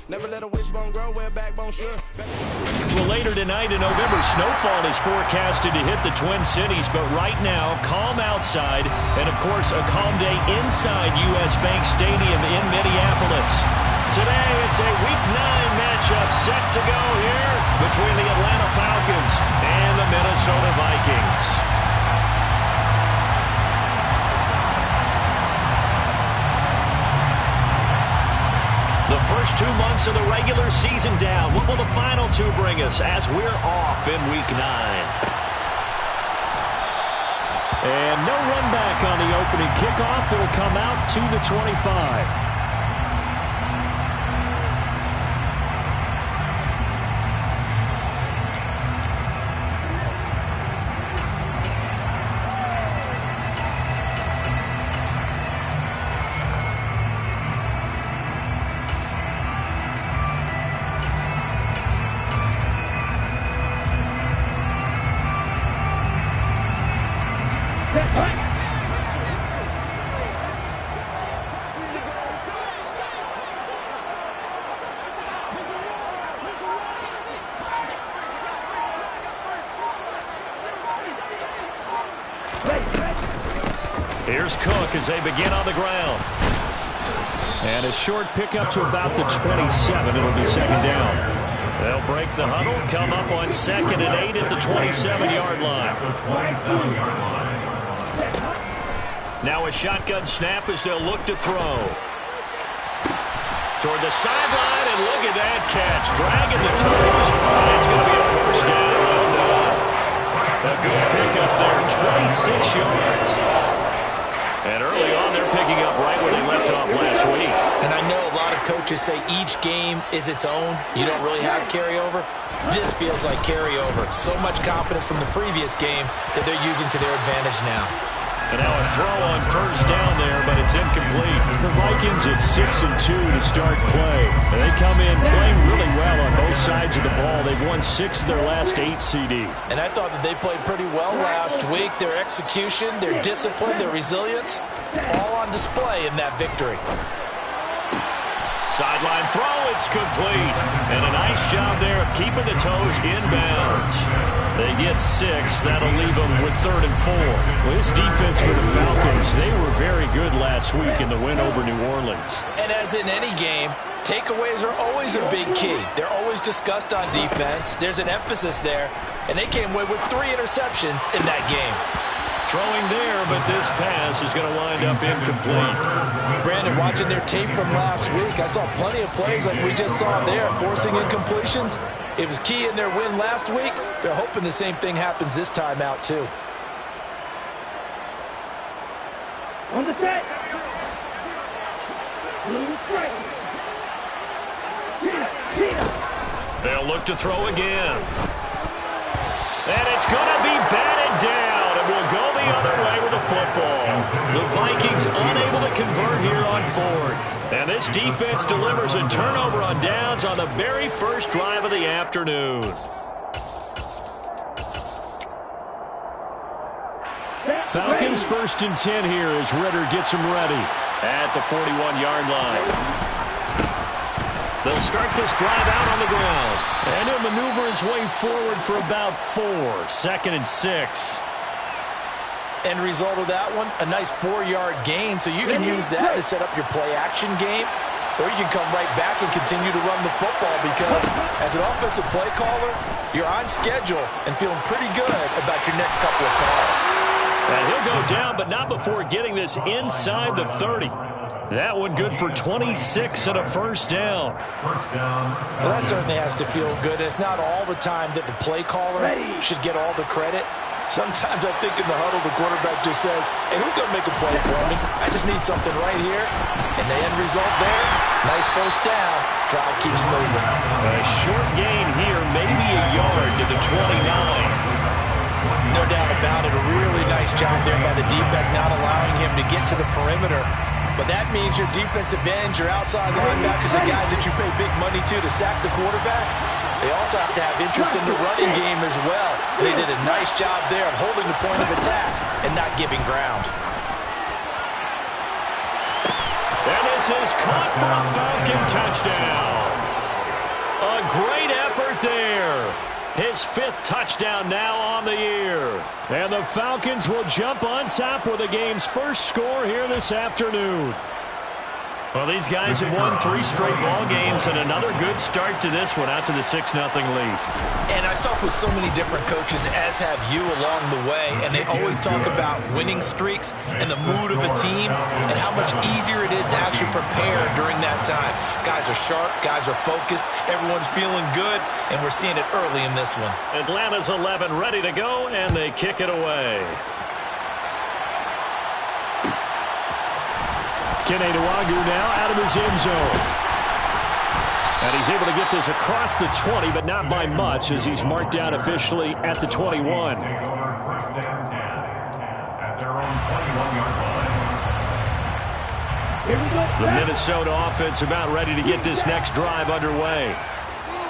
Never let a wishbone grow where a backbone should. Well, later tonight in November, snowfall is forecasted to hit the Twin Cities, but right now, calm outside, and of course, a calm day inside U.S. Bank Stadium in Minneapolis. Today, it's a Week 9 matchup set to go here between the Atlanta Falcons and the Minnesota Vikings. The first 2 months of the regular season down. What will the final two bring us as we're off in Week 9? And no run back on the opening kickoff. It'll come out to the 25. Here's Cook as they begin on the ground. And a short pickup to about the 27. It'll be second down. They'll break the huddle, come up on 2nd and 8 at the 27-yard line. Now a shotgun snap as they'll look to throw. Toward the sideline, and look at that catch. Dragging the toes, and it's going to be a first down. Well done. A good pickup there, 26 yards. And early on, they're picking up right where they left off last week. And I know a lot of coaches say each game is its own. You don't really have carryover. This feels like carryover. So much confidence from the previous game that they're using to their advantage now. And now a throw on first down there, but it's incomplete. The Vikings at 6-2 to start play. And they come in playing really well on both sides of the ball. They've won 6 of their last 8 CD. And I thought that they played pretty well last week. Their execution, their discipline, their resilience, all on display in that victory. Sideline throw, it's complete. And a nice job there of keeping the toes in bounds. They get 6. That'll leave them with 3rd and 4. Well, this defense for the Falcons, they were very good last week in the win over New Orleans. And as in any game, takeaways are always a big key. They're always discussed on defense. There's an emphasis there. And they came away with 3 interceptions in that game. Throwing there, but this pass is going to wind up incomplete. Brandon, watching their tape from last week, I saw plenty of plays like we just saw there, forcing incompletions. It was key in their win last week. They're hoping the same thing happens this time out, too. On the set. They'll look to throw again. And it's going to be batted down. And will go the other way with the football. The Vikings unable to convert here on 4th. And this defense delivers a turnover on downs on the very first drive of the afternoon. Falcons 1st and 10 here as Ritter gets them ready at the 41-yard line. They'll start this drive out on the ground. And he'll maneuver his way forward for about 4. 2nd and 6. End result of that one, a nice 4-yard gain. So you can use that to set up your play-action game. Or you can come right back and continue to run the football because as an offensive play caller, you're on schedule and feeling pretty good about your next couple of calls. And he'll go down, but not before getting this inside the 30. That one good for 26 and a first down. Well, that certainly has to feel good. It's not all the time that the play caller should get all the credit. Sometimes I think in the huddle, the quarterback just says, hey, who's going to make a play for me? I just need something right here. And the end result there, nice first down. Drive keeps moving. A short gain here, maybe a yard to the 29. No doubt about it. A really nice job there by the defense, not allowing him to get to the perimeter. But that means your defensive ends, your outside linebackers, the guys that you pay big money to sack the quarterback, they also have to have interest in the running game as well. They did a nice job there of holding the point of attack and not giving ground. And this is caught for a Falcon touchdown. A great effort there. His 5th touchdown now on the year. And the Falcons will jump on top with the game's first score here this afternoon. Well, these guys have won 3 straight ball games and another good start to this one out to the 6-0 lead. And I've talked with so many different coaches, as have you, along the way, and they always talk about winning streaks and the mood of a team and how much easier it is to actually prepare during that time. Guys are sharp, guys are focused, everyone's feeling good, and we're seeing it early in this one. Atlanta's 11 ready to go, and they kick it away. Kene Nwangwu now out of his end zone. And he's able to get this across the 20, but not by much, as he's marked down officially at the 21. The Minnesota offense about ready to get this next drive underway.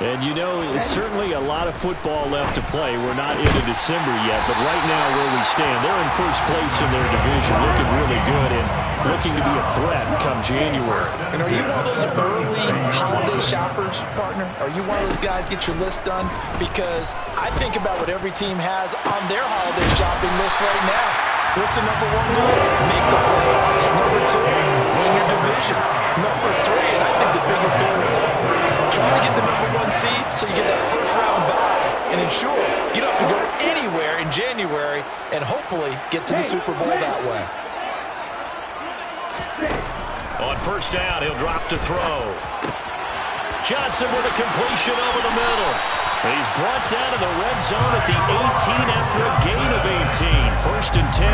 And, you know, there's certainly a lot of football left to play. We're not into December yet, but right now where we stand, they're in first place in their division, looking really good and looking to be a threat come January. And are you one of those early holiday shoppers, partner? Are you one of those guys get your list done? Because I think about what every team has on their holiday shopping list right now. What's the number 1 goal? Make the playoffs. Number 2, win your division. Number 3, and I think the biggest goal of all, trying to get the number 1 seed so you get that first round bye and ensure you don't have to go anywhere in January and hopefully get to the Super Bowl that way. On first down, he'll drop to throw. Johnson with a completion over the middle. He's brought down to the red zone at the 18 after a gain of 18. First and 10.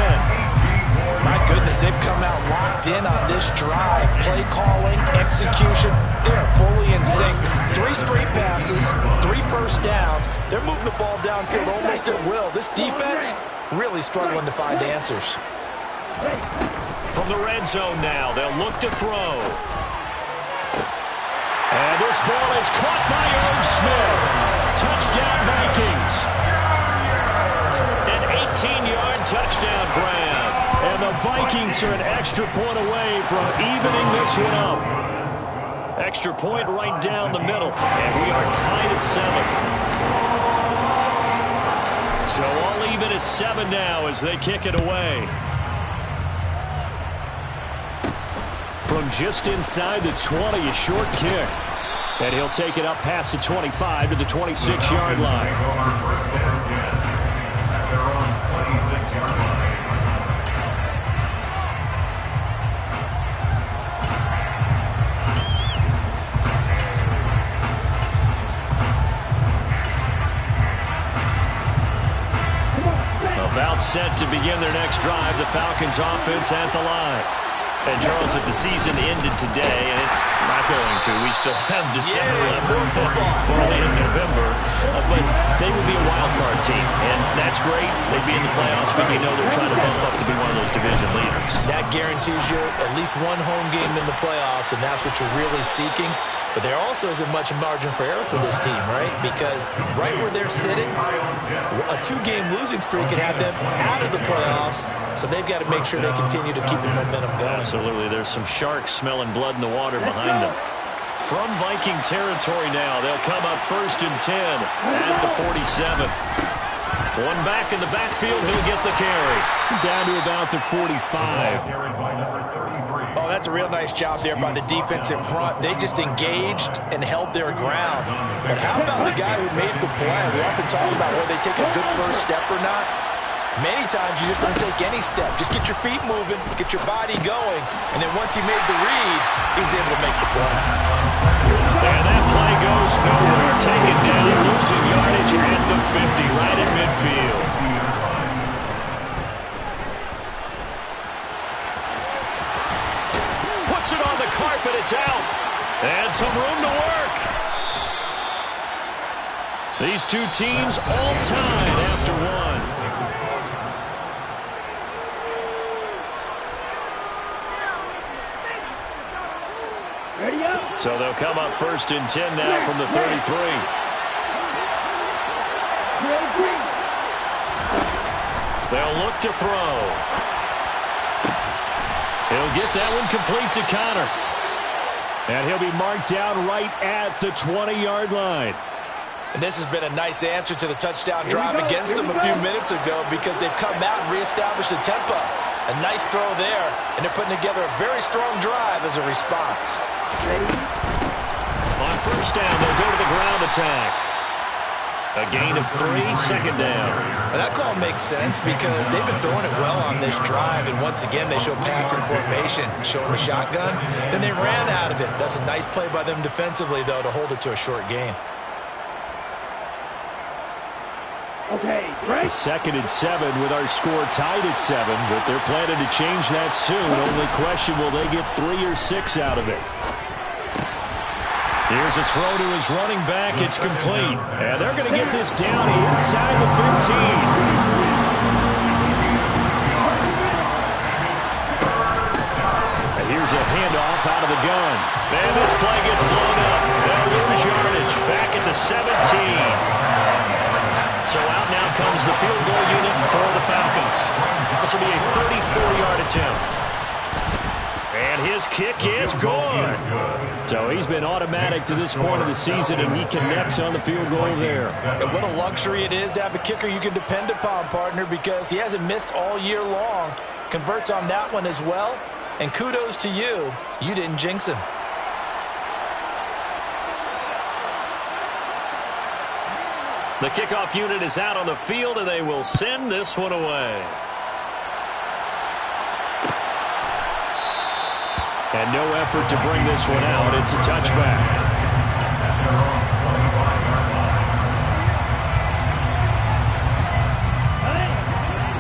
My goodness, they've come out locked in on this drive. Play calling, execution, they are fully in sync. 3 straight passes, 3 first downs. They're moving the ball downfield almost at will. This defense really struggling to find answers. From the red zone now, they'll look to throw. And this ball is caught by Irv Smith. Touchdown Vikings. An 18-yard touchdown grab. And the Vikings are an extra point away from evening this one up. Extra point right down the middle. And we are tied at 7. So all even at 7 now as they kick it away. From just inside the 20, a short kick. And he'll take it up past the 25 to the 26-yard line. About set to begin their next drive, the Falcons offense at the line. And Charles, if the season ended today, and it's not going to, we still have December left, or late in November, but they would be a wild card team, and that's great. They'd be in the playoffs, but you know they're trying to bump up to be one of those division leaders. That guarantees you at least 1 home game in the playoffs, and that's what you're really seeking. But there also isn't much margin for error for this team, right? Because right where they're sitting, a 2-game losing streak could have them out of the playoffs, so they've got to make sure they continue to keep the momentum going. Absolutely. There's some sharks smelling blood in the water behind them. From Viking territory now, they'll come up first and 10 at the 47. One back in the backfield, he'll get the carry. Down to about the 45. Oh, that's a real nice job there by the defense in front. They just engaged and held their ground. But how about the guy who made the play? We often talk about whether they take a good first step or not. Many times you just don't take any step. Just get your feet moving, get your body going, and then once he made the read, he was able to make the play. And that play goes nowhere. Taken down, losing yardage at the 50, right at midfield. Puts it on the carpet, it's out. And some room to work. These two teams all tied after 1. So they'll come up first and 10 now from the 33. They'll look to throw. He'll get that one complete to Connor. And he'll be marked down right at the 20-yard line. And this has been a nice answer to the touchdown drive against them a few minutes ago because they've come out and reestablished the tempo. A nice throw there, and they're putting together a very strong drive as a response. On first down, they'll go to the ground attack. A gain of 3, second down. And that call makes sense because they've been throwing it well on this drive, and once again they show passing formation, showing a shotgun. Then they ran out of it. That's a nice play by them defensively, though, to hold it to a short gain. Okay, right. 2nd and 7 with our score tied at 7, but they're planning to change that soon. Only question, will they get 3 or 6 out of it? Here's a throw to his running back. It's complete. And they're going to get this down inside the 15. And here's a handoff out of the gun. And this play gets blown up. They'll lose yardage back at the 17. So out now comes the field goal unit for the Falcons. This will be a 34-yard attempt. And his kick is good. So he's been automatic to this point of the season, and he connects on the field goal there. And what a luxury it is to have a kicker you can depend upon, partner, because he hasn't missed all year long. Converts on that one as well. And kudos to you. You didn't jinx him. The kickoff unit is out on the field, and they will send this one away. And no effort to bring this one out. It's a touchback.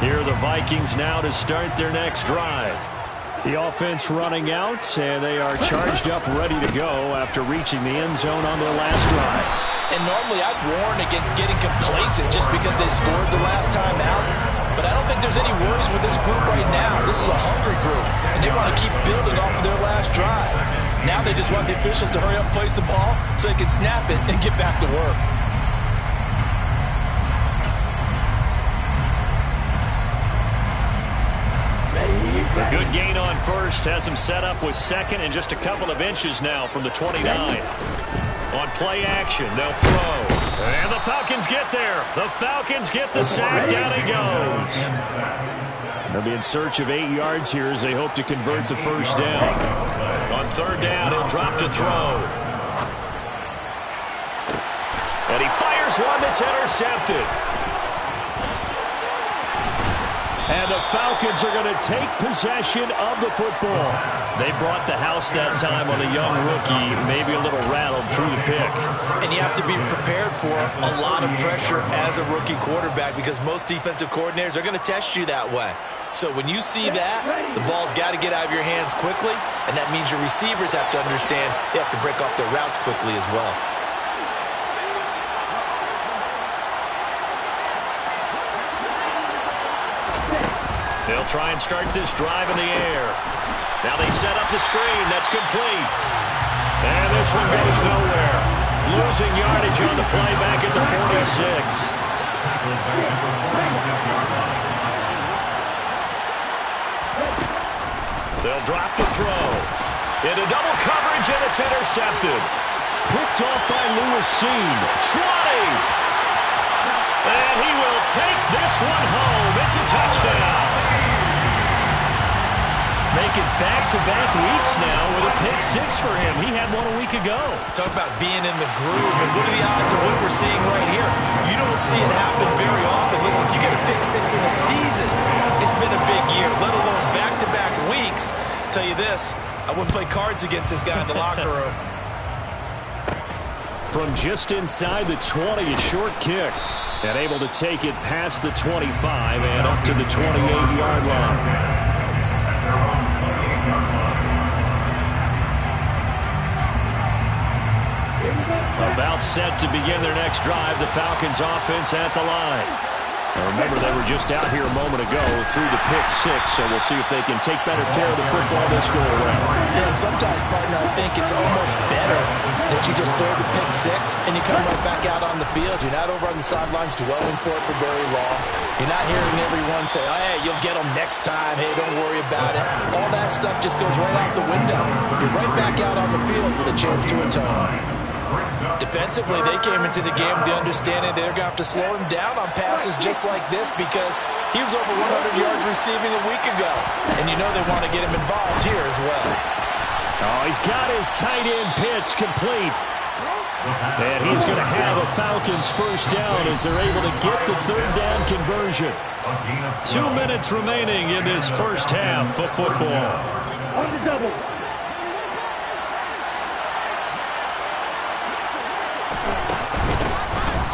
Here are the Vikings now to start their next drive. The offense running out, and they are charged up, ready to go after reaching the end zone on their last drive. And normally I'd warn against getting complacent just because they scored the last time out. But I don't think there's any worries with this group right now. This is a hungry group, and they want to keep building off of their last drive. Now they just want the officials to hurry up and place the ball so they can snap it and get back to work. A good gain on first has him set up with second and just a couple of inches now from the 29. On play action, they'll throw. And the Falcons get there. The Falcons get the sack. Down he goes. They'll be in search of 8 yards here as they hope to convert the first down. On third down, he'll drop to throw. And he fires one that's intercepted. And the Falcons are going to take possession of the football. They brought the house that time on a young rookie, maybe a little rattled through the pick. And you have to be prepared for a lot of pressure as a rookie quarterback because most defensive coordinators are going to test you that way. So when you see that, the ball's got to get out of your hands quickly, and that means your receivers have to understand they have to break off their routes quickly as well. They'll try and start this drive in the air. Now they set up the screen. That's complete. And this one goes nowhere. Losing yardage on the play back at the 46. They'll drop to throw. Into double coverage, and it's intercepted. Picked off by Lewis Cine. 20. And he will take this one home. It's a touchdown. Making back-to-back weeks now with a pick six for him. He had one a week ago. Talk about being in the groove, and what are the odds of what we're seeing right here? You don't see it happen very often. Listen, if you get a pick six in a season, it's been a big year, let alone back-to-back weeks. I'll tell you this, I wouldn't play cards against this guy in the locker room. From just inside the 20, a short kick. And able to take it past the 25 and up to the 28-yard line. About set to begin their next drive, the Falcons offense at the line. Now remember, they were just out here a moment ago through the pick six, so we'll see if they can take better care of the football this go around. And sometimes, partner, I think it's almost better that you just throw the pick six and you come right back out on the field. You're not over on the sidelines dwelling for it for very long. You're not hearing everyone say, oh, hey, you'll get them next time. Hey, don't worry about it. All that stuff just goes right out the window. You're right back out on the field with a chance to atone. Defensively, they came into the game with the understanding they're going to have to slow him down on passes just like this because he was over 100 yards receiving a week ago. And you know they want to get him involved here as well. Oh, he's got his tight end pitch complete. And he's going to have a Falcons first down as they're able to get the third down conversion. 2 minutes remaining in this first half of football. On the double.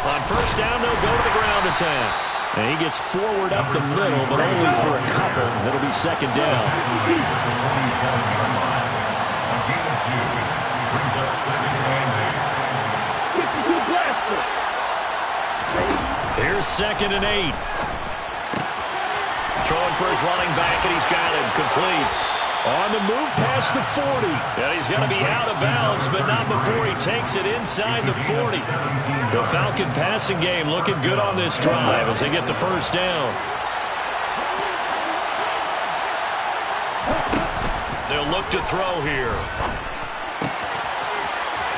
On first down, they'll go to the ground attack. And he gets forward up the middle, but only for a couple. It'll be second down. Here's 2nd and 8. Throwing for his running back, and he's got him complete. On the move past the 40. And he's going to be out of bounds, but not before he takes it inside the 40. The Falcon passing game looking good on this drive as they get the first down. They'll look to throw here.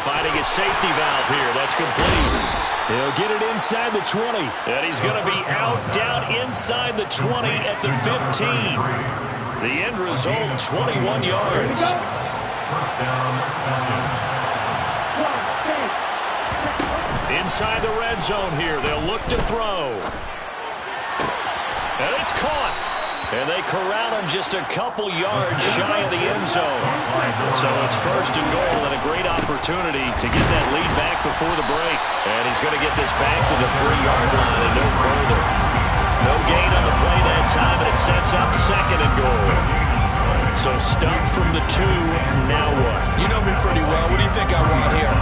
Finding his safety valve here. That's complete. He'll get it inside the 20. And he's going to be out down inside the 20 at the 15. The end result, 21 yards. Inside the red zone here. They'll look to throw. And it's caught. And they corral him just a couple yards shy of the end zone. So it's 1st and goal and a great opportunity to get that lead back before the break. And he's going to get this back to the 3-yard line and no further. No gain on the play that time, and it sets up 2nd and goal. So stuff from the 2, now what? You know me pretty well. What do you think I want here?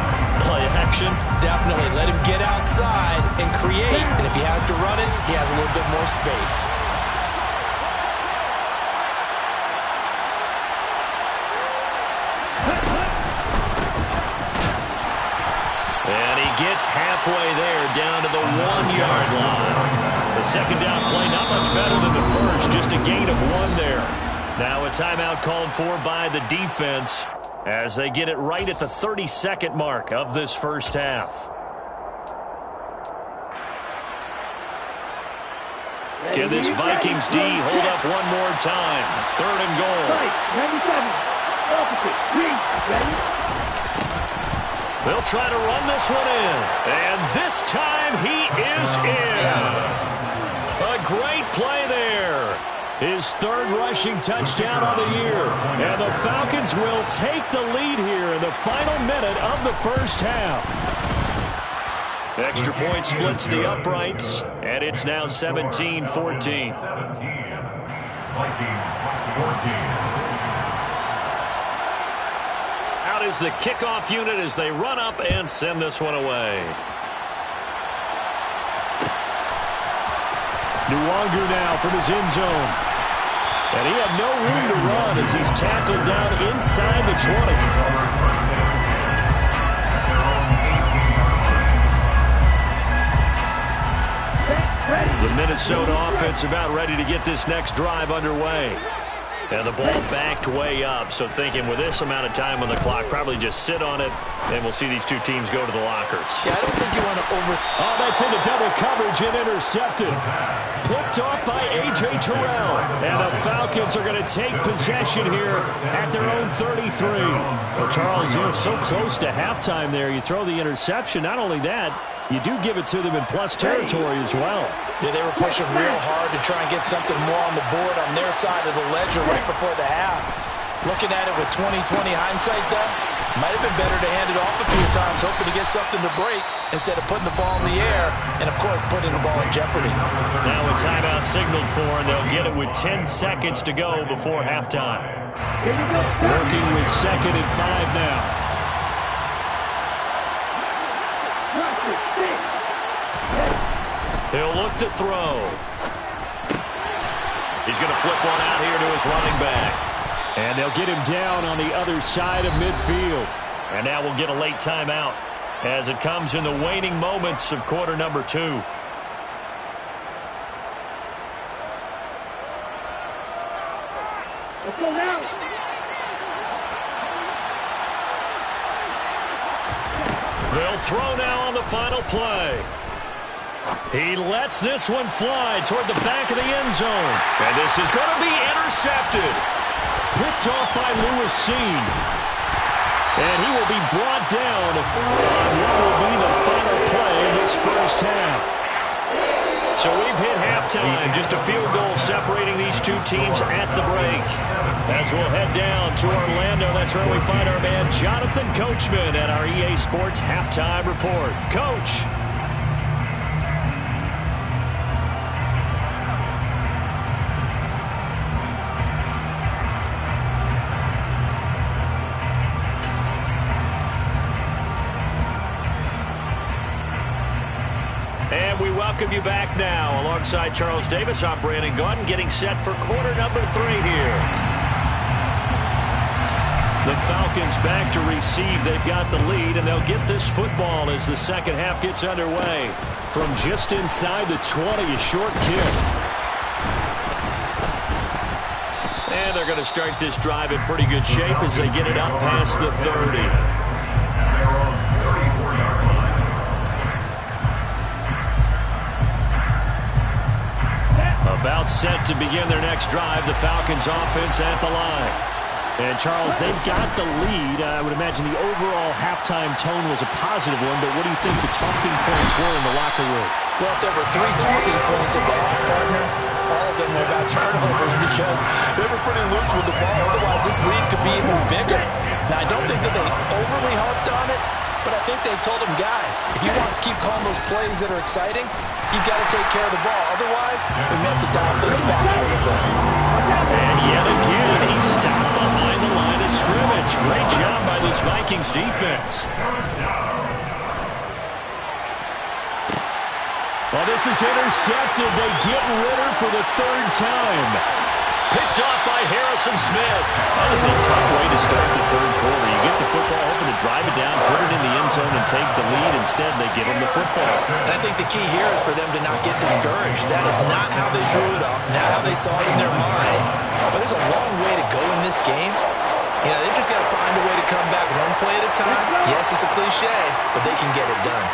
Play action? Definitely. Let him get outside and create. And if he has to run it, he has a little bit more space. And he gets halfway there, down to the 1-yard line. The second down play, not much better than the first, just a gain of 1 there. Now a timeout called for by the defense as they get it right at the 30-second mark of this first half. Can this Vikings D hold up one more time? 3rd and goal. 97. Opposite. Ready? They'll try to run this one in. And this time he is in. Yes. A great play there. His 3rd rushing touchdown on the year. And the Falcons will take the lead here in the final minute of the first half. Extra point splits the uprights, and it's now 17-14. 17. Vikings 14. Out is the kickoff unit as they run up and send this one away. Nwonger now from his end zone. And he had no room to run as he's tackled down inside the 20. The Minnesota offense about ready to get this next drive underway. And the ball backed way up, so thinking with this amount of time on the clock, probably just sit on it, and we'll see these two teams go to the lockers. Yeah, I don't think you want to Oh, that's into double coverage and intercepted. Picked off by A.J. Terrell. And the Falcons are going to take possession here at their own 33. Well, Charles, you're so close to halftime there. You throw the interception. Not only that, you do give it to them in plus territory as well. Yeah, they were pushing real hard to try and get something more on the board on their side of the ledger right before the half. Looking at it with 20/20 hindsight, though, might have been better to hand it off a few times, hoping to get something to break instead of putting the ball in the air and, of course, putting the ball in jeopardy. Now a timeout signaled for, and they'll get it with 10 seconds to go before halftime. Working with 2nd and 5 now. He'll look to throw. He's going to flip one out here to his running back. And they'll get him down on the other side of midfield. And now we'll get a late timeout as it comes in the waning moments of quarter number 2. Let's go now. They'll throw now on the final play. He lets this one fly toward the back of the end zone. And this is going to be intercepted. Picked off by Lewis Cine. And he will be brought down on what will be the final play of this first half. So we've hit halftime. Just a field goal separating these two teams at the break. As we'll head down to Orlando, that's where we find our man Jonathan Coachman at our EA Sports Halftime Report. Coach. And we welcome you back now. Alongside Charles Davis, I'm Brandon Gaudin, getting set for quarter number 3 here. The Falcons back to receive. They've got the lead, and they'll get this football as the second half gets underway. From just inside the 20, a short kick. And they're going to start this drive in pretty good shape as they get it up past the 30. About set to begin their next drive, the Falcons offense at the line. And, Charles, they've got the lead. I would imagine the overall halftime tone was a positive one, but what do you think the talking points were in the locker room? Well, if there were 3 talking points at the half, partner, all of them were about turnovers because they were pretty loose with the ball. Otherwise, this lead could be even bigger. Now, I don't think that they overly harped on it, but I think they told him, guys, if you want to keep calling those plays that are exciting, you've got to take care of the ball. Otherwise, we may have to dial things back a little bit. And yet again, he stopped behind the line of scrimmage. Great job by this Vikings defense. Well, this is intercepted. They get Ritter for the 3rd time. Picked off by Harrison Smith. That is a tough way to start the 3rd quarter. You get the football, hoping to drive it down, put it in the end zone, and take the lead. Instead, they give them the football. And I think the key here is for them to not get discouraged. That is not how they drew it up, not how they saw it in their minds. But there's a long way to go in this game. You know, they've just got to find a way to come back one play at a time. Yes, it's a cliche, but they can get it done.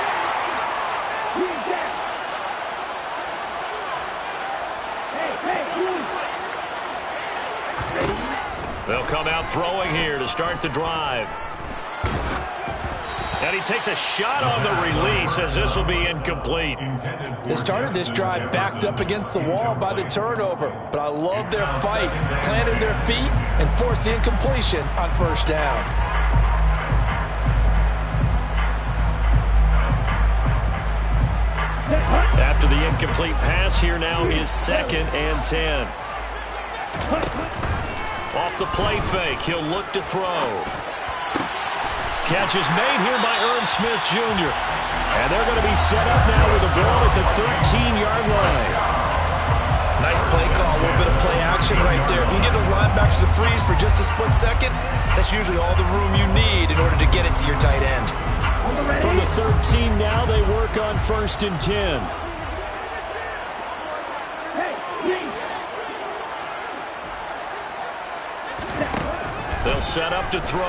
They'll come out throwing here to start the drive. And he takes a shot on the release as this will be incomplete. They started this drive backed up against the wall by the turnover, but I love their fight. Planted their feet and forced the incompletion on 1st down. After the incomplete pass, here now is 2nd and 10. Off the play fake, he'll look to throw. Catch is made here by Irv Smith Jr. And they're going to be set up now with the ball at the 13-yard line. Nice play call, a little bit of play action right there. If you get those linebackers to freeze for just a split second, that's usually all the room you need in order to get it to your tight end. From the 13 now, they work on 1st and 10. They'll set up to throw.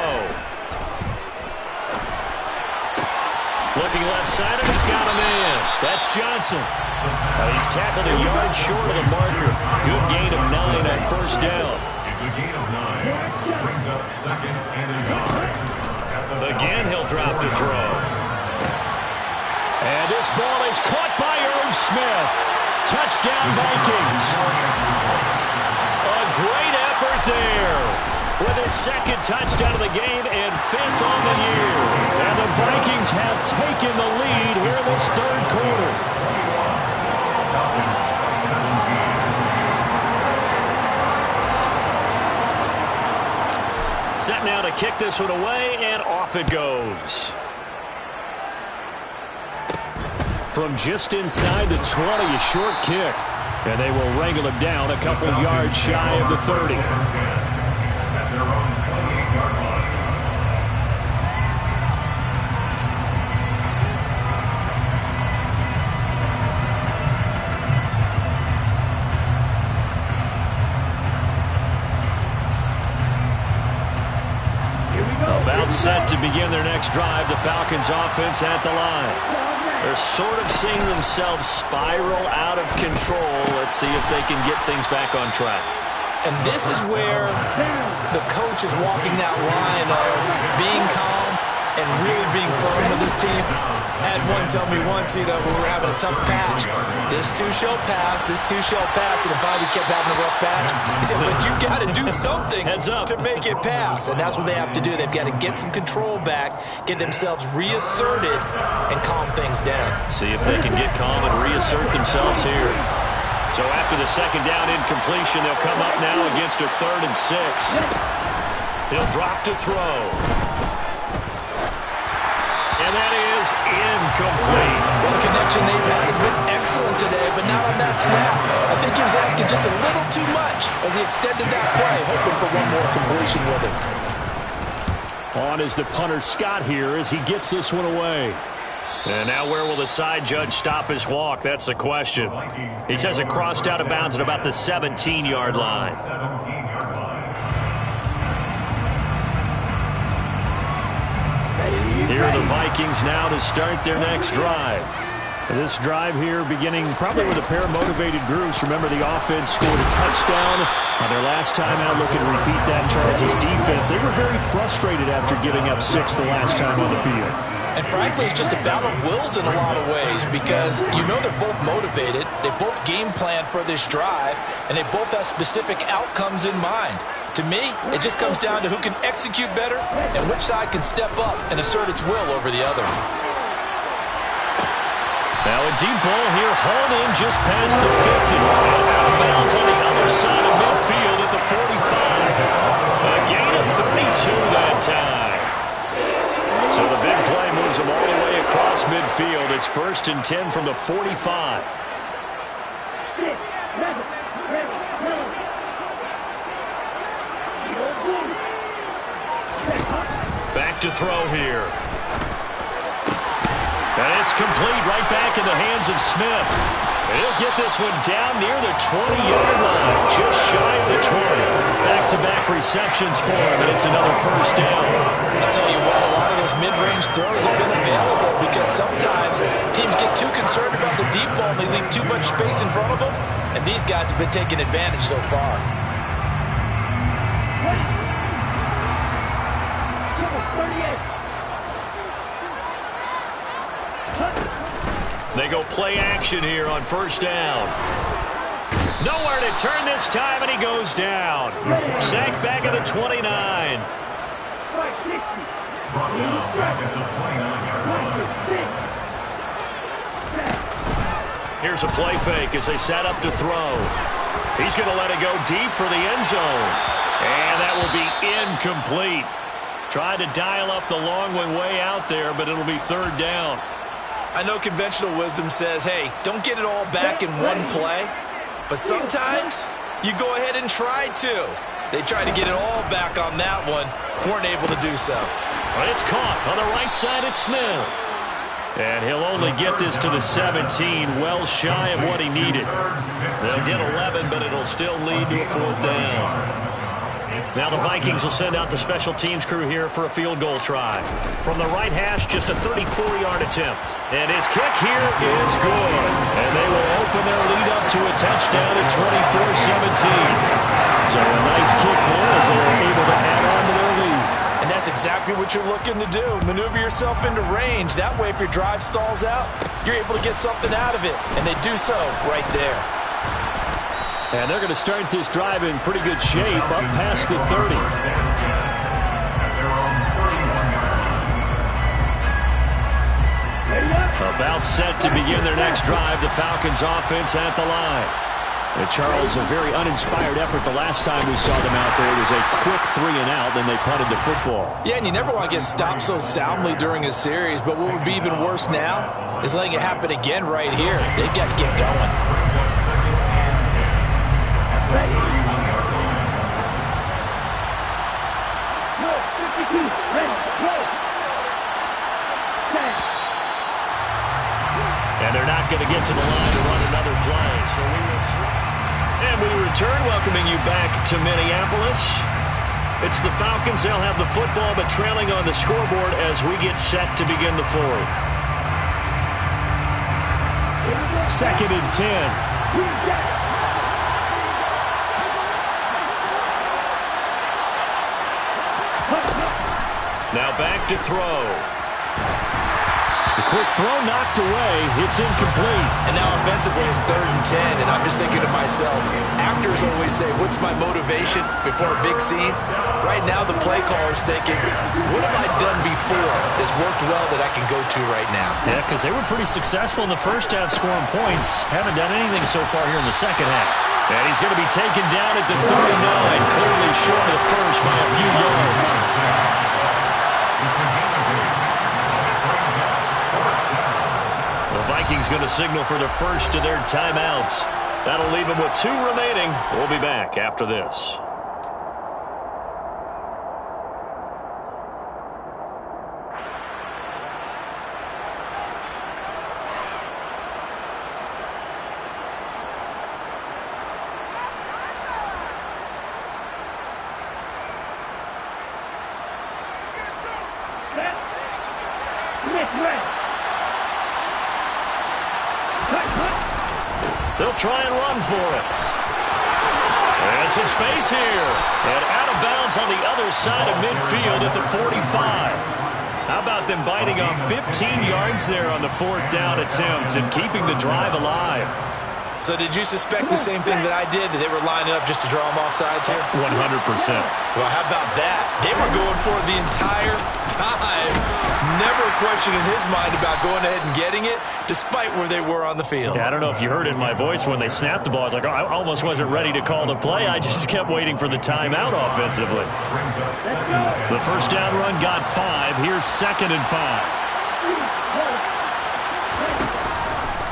Looking left side, and he's got a man. That's Johnson. He's tackled a yard short of the marker. Good gain of 9 on 1st down. It's a gain of 9. Brings up 2nd and a yard. Again, he'll drop to throw. And this ball is caught by Irv Smith. Touchdown, Vikings. A great effort there. With his 2nd touchdown of the game and 5th on the year. And the Vikings have taken the lead here in this 3rd quarter. Set now to kick this one away, and off it goes. From just inside the 20, a short kick. And they will wrangle him down a couple yards shy of the 30. begin their next drive. The Falcons offense at the line. They're sort of seeing themselves spiral out of control. Let's see if they can get things back on track. And this is where the coach is walking that line of being calm and really being firm with his team. I had one tell me once, when we were having a tough patch, this too shall pass, this too shall pass. And if I kept having a rough patch, he said, but you got to do something to make it pass. And that's what they have to do. They've got to get some control back, get themselves reasserted, and calm things down. See if they can get calm and reassert themselves here. So after the second down incompletion, they'll come up now against a 3rd and 6. He'll drop to throw. And that is incomplete. Well, the connection they've had has been excellent today, but not on that snap. I think he was asking just a little too much as he extended that play, hoping for one more completion with it. On is the punter Scott here as he gets this one away. And now where will the side judge stop his walk? That's the question. He says it crossed out of bounds at about the 17-yard line. 17-yard line. Here are the Vikings now to start their next drive. This drive here beginning probably with a pair of motivated groups. Remember, the offense scored a touchdown on their last time out. Looking to repeat that. Charles' defense, they were very frustrated after giving up 6 the last time on the field. And frankly, it's just a battle of wills in a lot of ways because they're both motivated. They both game plan for this drive, and they both have specific outcomes in mind. To me, it just comes down to who can execute better and which side can step up and assert its will over the other. Now a deep ball here, hauled in just past the 50. And out of bounds on the other side of midfield at the 45. A gain of 32 that time. So the big play moves them all the way across midfield. It's 1st and 10 from the 45. Back to throw here. And it's complete right back in the hands of Smith. And he'll get this one down near the 20-yard line, just shy of the 20. Back-to-back receptions for him, and it's another 1st down. I'll tell you what, a lot of those mid-range throws have been available because sometimes teams get too concerned about the deep ball and they leave too much space in front of them, and these guys have been taking advantage so far. They go play action here on 1st down. Nowhere to turn this time, and he goes down. Sacked back at the 29. Brought down back at the 29-yard line. Here's a play fake as they set up to throw. He's going to let it go deep for the end zone. And that will be incomplete. Tried to dial up the long one way out there, but it'll be 3rd down. I know conventional wisdom says, hey, don't get it all back in one play. But sometimes you go ahead and try to. They tried to get it all back on that one. Weren't able to do so. Well, it's caught on the right side at Smith. And he'll only get this to the 17, well shy of what he needed. They'll get 11, but it'll still lead to a 4th down. Now the Vikings will send out the special teams crew here for a field goal try. From the right hash, just a 34-yard attempt. And his kick here is good. And they will open their lead up to a touchdown at 24-17. So a nice kick there as they are able to add on to their lead. And that's exactly what you're looking to do. Maneuver yourself into range. That way, if your drive stalls out, you're able to get something out of it. And they do so right there. And they're going to start this drive in pretty good shape up past the 30. About set to begin their next drive. The Falcons offense at the line. Charles, a very uninspired effort the last time we saw them out there. It was a quick 3 and out, then they punted the football. Yeah, and you never want to get stopped so soundly during a series, but what would be even worse now is letting it happen again right here. They've got to get going. And they're not going to get to the line to run another play. So we will switch. And we return, welcoming you back to Minneapolis. It's the Falcons. They'll have the football, but trailing on the scoreboard as we get set to begin the fourth. 2nd and 10. Now back to throw. The quick throw knocked away. It's incomplete. And now offensively it's 3rd and 10, and I'm just thinking to myself, actors always say, what's my motivation before a big scene? Right now the play caller's thinking, what have I done before that's worked well that I can go to right now? Yeah, because they were pretty successful in the first half scoring points. Haven't done anything so far here in the second half. And he's going to be taken down at the 39, clearly short of the first by a few yards. The Vikings going to signal for the first of their timeouts. That'll leave them with 2 remaining. We'll be back after this. They'll try and run for it. And some space here. And out of bounds on the other side of midfield at the 45. How about them biting off 15 yards there on the 4th down attempt and keeping the drive alive? So did you suspect the same thing that I did, that they were lining up just to draw them off sides here? 100%. Well, how about that? They were going for it the entire time. Never a question in his mind about going ahead and getting it, despite where they were on the field. Yeah, I don't know if you heard it in my voice when they snapped the ball. I was like, oh, I almost wasn't ready to call the play. I just kept waiting for the timeout offensively. The first down run got 5. Here's 2nd and 5.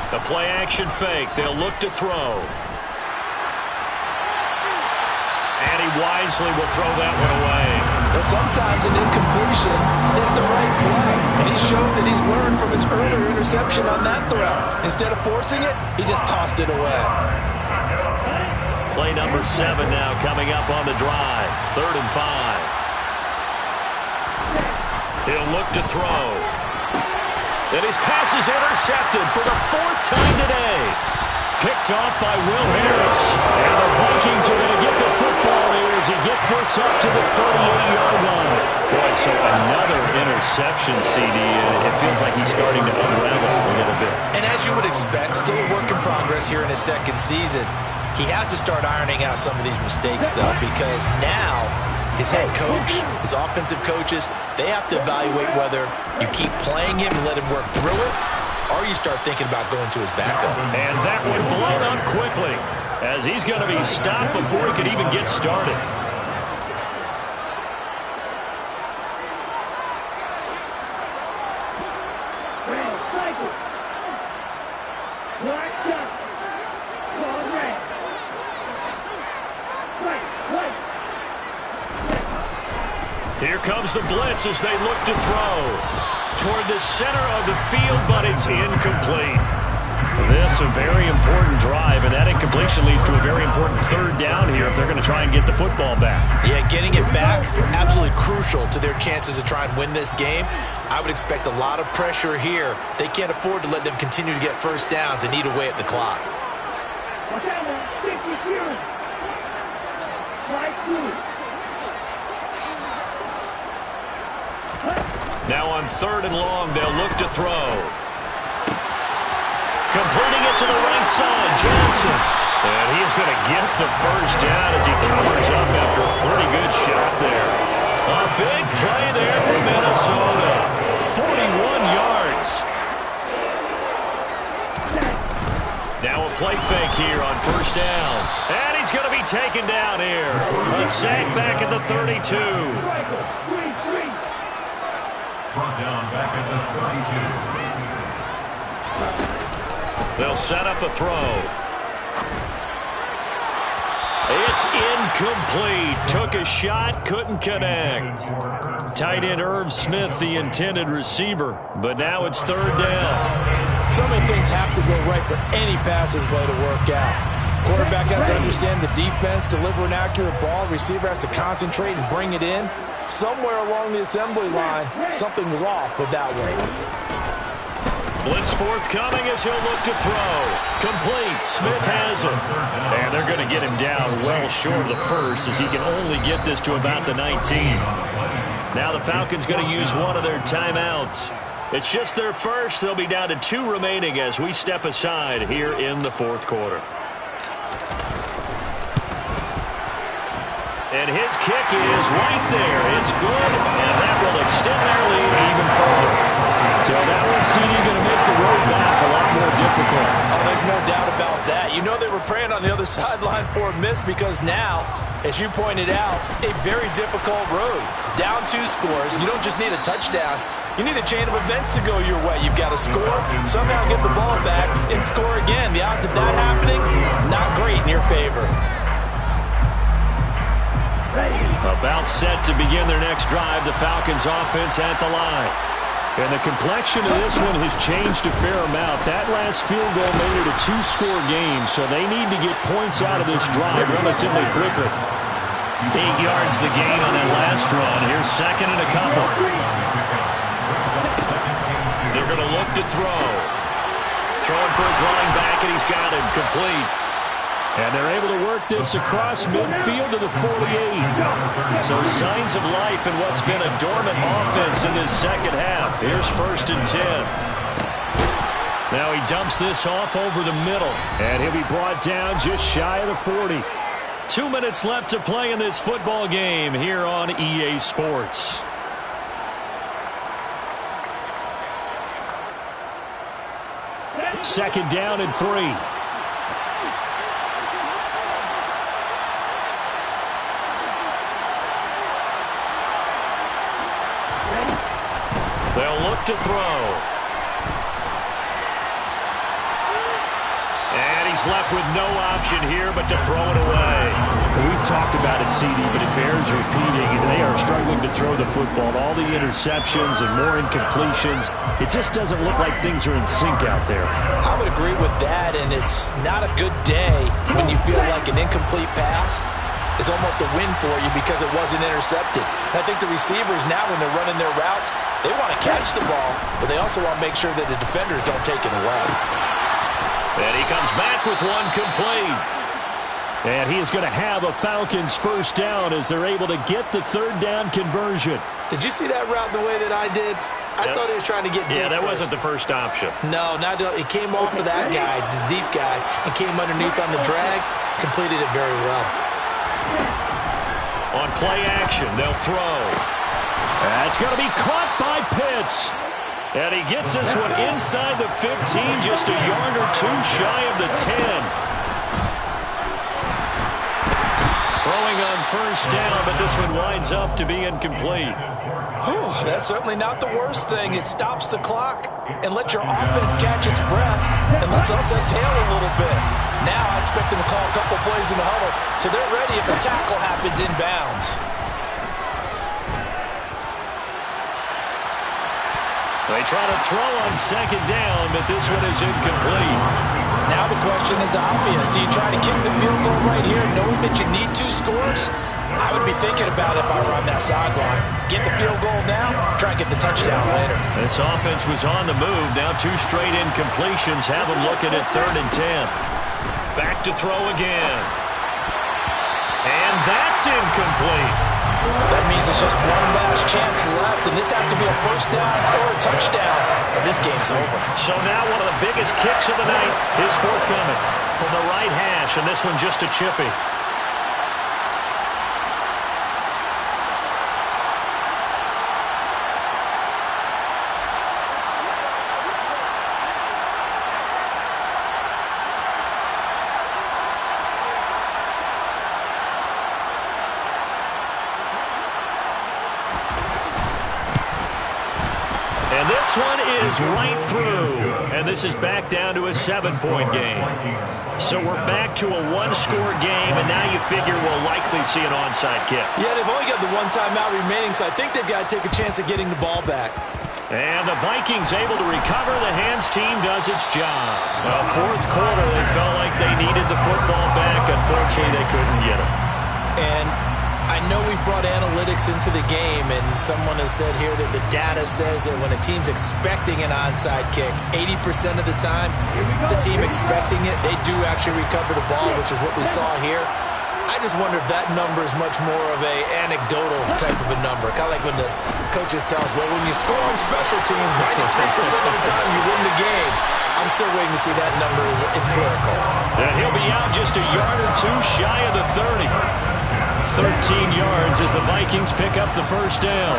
The play-action fake. They'll look to throw. And he wisely will throw that one away. Well, sometimes an incompletion is the right play. And he showed that he's learned from his earlier interception on that throw. Instead of forcing it, he just tossed it away. Play number 7 now coming up on the drive. 3rd and 5. He'll look to throw. And his pass is intercepted for the 4th time today. Picked off by Will Harris. And the Vikings are going to get the football here as he gets this up to the 38-yard line. Boy, so another interception, CD. It feels like he's starting to unravel a little bit. And as you would expect, still a work in progress here in his 2nd season. He has to start ironing out some of these mistakes, though, because now his head coach, his offensive coaches, they have to evaluate whether you keep playing him and let him work through it, or you start thinking about going to his backup. And that one blown up quickly as he's going to be stopped before he could even get started. Here comes the blitz as they look to throw toward the center of the field, but it's incomplete. This a very important drive, and that incompletion leads to a very important 3rd down here if they're going to try and get the football back. Yeah, getting it back, absolutely crucial to their chances to try and win this game. I would expect a lot of pressure here. They can't afford to let them continue to get first downs and eat away at the clock. Now on 3rd and long, they'll look to throw. Completing it to the right side, Johnson. And he's going to get the first down as he covers up after a pretty good shot there. A big play there for Minnesota. 41 yards. Now a play fake here on 1st down. And he's going to be taken down here. A sack back at the 32. Brought down back at the 32. They'll set up a throw. It's incomplete. Took a shot, couldn't connect. Tight end Irv Smith, the intended receiver. But now it's 3rd down. So many things have to go right for any passing play to work out. Quarterback has to understand the defense, deliver an accurate ball. Receiver has to concentrate and bring it in. Somewhere along the assembly line, something was off with that one. Blitz forthcoming as he'll look to throw. Complete. Smith has it. And they're going to get him down well short of the first as he can only get this to about the 19. Now the Falcons going to use one of their timeouts. It's just their first. They'll be down to 2 remaining as we step aside here in the fourth quarter. And his kick is right there. It's good, and that will extend their lead even further. So that one, CD, going to make the road back a lot more difficult. Oh, there's no doubt about that. You know they were praying on the other sideline for a miss because now, as you pointed out, a very difficult road. Down 2 scores. You don't just need a touchdown. You need a chain of events to go your way. You've got to score, somehow get the ball back, and score again. The odds of that happening, not great in your favor. About set to begin their next drive, the Falcons offense at the line. And the complexion of this one has changed a fair amount. That last field goal made it a 2-score game, so they need to get points out of this drive relatively quickly. 8 yards the gain on that last run. Here's second and a couple. They're going to look to throw. Throwing for his running back, and he's got him complete. And they're able to work this across midfield to the 48. So signs of life in what's been a dormant offense in this second half. Here's 1st and 10. Now he dumps this off over the middle. And he'll be brought down just shy of the 40. 2 minutes left to play in this football game here on EA Sports. Second down and 3. They'll look to throw. And he's left with no option here but to throw it away. We've talked about it, CD, but it bears repeating, and they are struggling to throw the football. All the interceptions and more incompletions. It just doesn't look like things are in sync out there. I would agree with that, and it's not a good day when you feel like an incomplete pass is almost a win for you because it wasn't intercepted. And I think the receivers now, when they're running their routes, they want to catch the ball, but they also want to make sure that the defenders don't take it away. And he comes back with one complete. And he is going to have a Falcons first down as they're able to get the 3rd down conversion. Did you see that route the way that I did? I thought he was trying to get deep. Yeah, that wasn't the first option. No, it came off of that guy, the deep guy, and came underneath on the drag, completed it very well. On play action, they'll throw. That's going to be caught by Pitts. And he gets this one inside the 15, just a yard or 2 shy of the 10. Throwing on first down, but this one winds up to be incomplete. Whew, that's certainly not the worst thing. It stops the clock and lets your offense catch its breath and lets us exhale a little bit. Now I expect them to call a couple plays in the huddle so they're ready if a tackle happens inbounds. They try to throw on second down, but this one is incomplete. Now the question is obvious. Do you try to kick the field goal right here knowing that you need 2 scores? I would be thinking about it if I were on that sideline. Get the field goal now, try and get the touchdown later. This offense was on the move. Now 2 straight incompletions have them looking at 3rd and 10. Back to throw again. And that's incomplete. That means it's just one last chance left, and this has to be a first down or a touchdown, or this game's over. So now one of the biggest kicks of the night is forthcoming from the right hash, and this one just a chippy. This one is right through, and this is back down to a 7-point game. So we're back to a 1-score game, and now you figure we'll likely see an onside kick. Yeah, they've only got the 1 timeout remaining, so I think they've got to take a chance at getting the ball back. And the Vikings able to recover. The hands team does its job. Fourth quarter, they felt like they needed the football back. Unfortunately, they couldn't get it. And I know we brought analytics into the game, and someone has said here that the data says that when a team's expecting an onside kick, 80% of the time, the team expecting it, they do actually recover the ball, which is what we saw here. I just wonder if that number is much more of a anecdotal type of a number. Kind of like when the coaches tell us, well, when you score on special teams, 93% of the time you win the game. I'm still waiting to see that number is empirical. And he'll be out just a yard or two shy of the 30. 13 yards as the Vikings pick up the first down.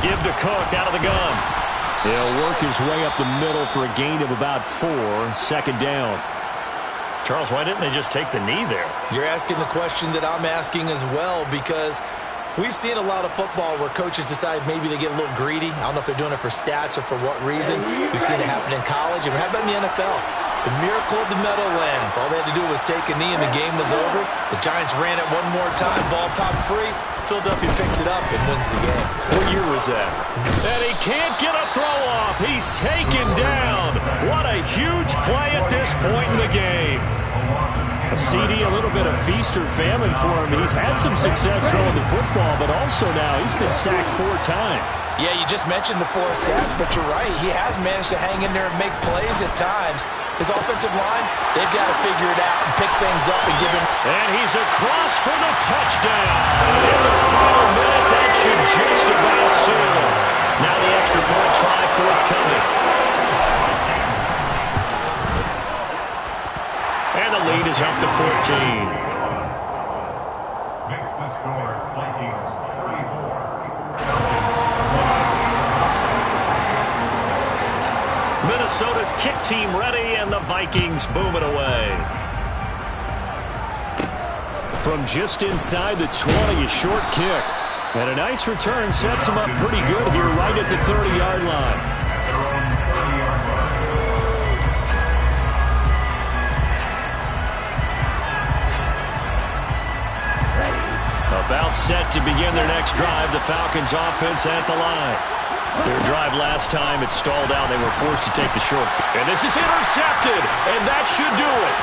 Give to Cook out of the gun. He'll work his way up the middle for a gain of about 4. Second down. Charles, why didn't they just take the knee there? You're asking the question that I'm asking as well, because we've seen a lot of football where coaches decide maybe they get a little greedy. I don't know if they're doing it for stats or for what reason. We've seen it happen in college, and how about in the NFL? The miracle of the Meadowlands. All they had to do was take a knee, and the game was over. The Giants ran it one more time. Ball popped free. Philadelphia picks it up and wins the game. What year was that? And he can't get a throw off. He's taken down. What a huge play at this point in the game. A CD, a little bit of feast or famine for him. He's had some success throwing the football, but also now he's been sacked 4 times. Yeah, you just mentioned the 4 sacks, but you're right. He has managed to hang in there and make plays at times. His offensive line, they've got to figure it out and pick things up and give him. And he's across for the touchdown. In the final minute, that should just about seal it. Now the extra point try forthcoming. And the lead is up to 14. Makes the score Vikings 34. Minnesota's kick team ready, and the Vikings boom it away. From just inside the 20, a short kick. And a nice return sets him up pretty good here right at the 30-yard line. About set to begin their next drive, the Falcons offense at the line. Their drive last time, it stalled out. They were forced to take the short. And this is intercepted, and that should do it.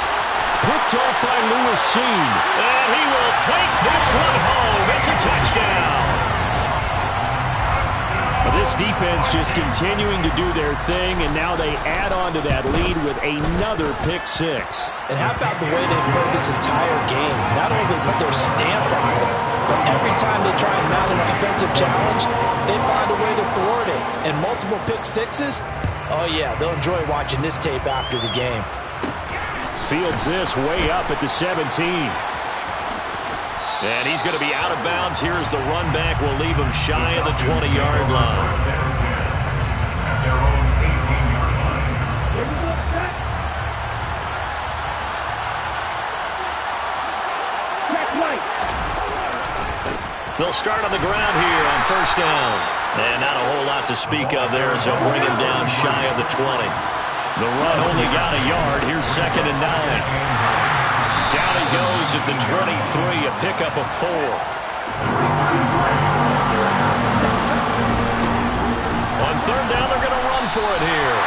Picked off by Lewis Cine. And he will take this one home. It's a touchdown. This defense just continuing to do their thing, and now they add on to that lead with another pick 6. And how about the way they played this entire game? Not only they put their stamp on it, but every time they try and mount a defensive challenge, they find a way to thwart it. And multiple pick 6s, oh yeah, they'll enjoy watching this tape after the game. Fields this way up at the 17. And he's going to be out of bounds. Here's the run back. Will leave him shy of the 20-yard line. At their own 18-yard line. They'll start on the ground here on first down. And not a whole lot to speak of there as they'll bring him down shy of the 20. The run only got a yard. Here's 2nd and 9. Down he goes at the 23, a pickup of 4. On third down, they're going to run for it here.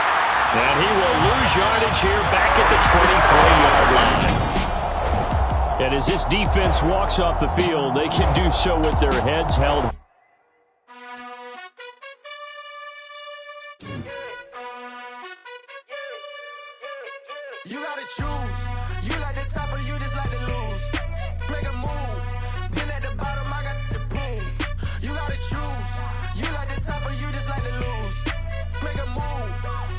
And he will lose yardage here back at the 23-yard line. And as this defense walks off the field, they can do so with their heads held. You gotta choose. You like the top or you just like to lose. Make a move. Been at the bottom, I got the proof. You gotta choose. You like the top or you just like to lose. Make a move.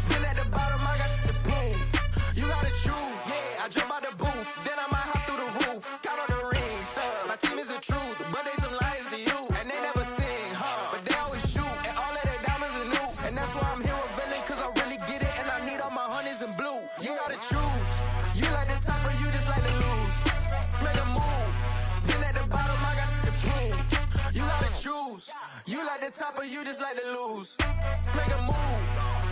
Been at the bottom, I got the proof. You gotta choose. Yeah, I jump out the booth. Then I might hop through the roof. Count on the rings. My team is the truth, but they some liars to you. And they never sing, but they always shoot. And all of their diamonds are new. And that's why I'm here with Villain, cause I really get it. And I need all my honeys in blue. You gotta choose. You like the top or you just like to lose. Make a move. Been at the bottom, I got the proof. You gotta choose. You like the top or you just like to lose. Make a move.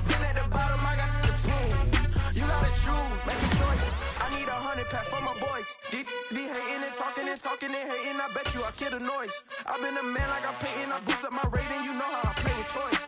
Been at the bottom, I got the proof. You gotta choose. Make a choice. I need 100 pack for my boys. Be hating and talking and talking and hating. I bet you I kill the noise. I've been a man like I'm Peyton. I boost up my rating. You know how I play with toys.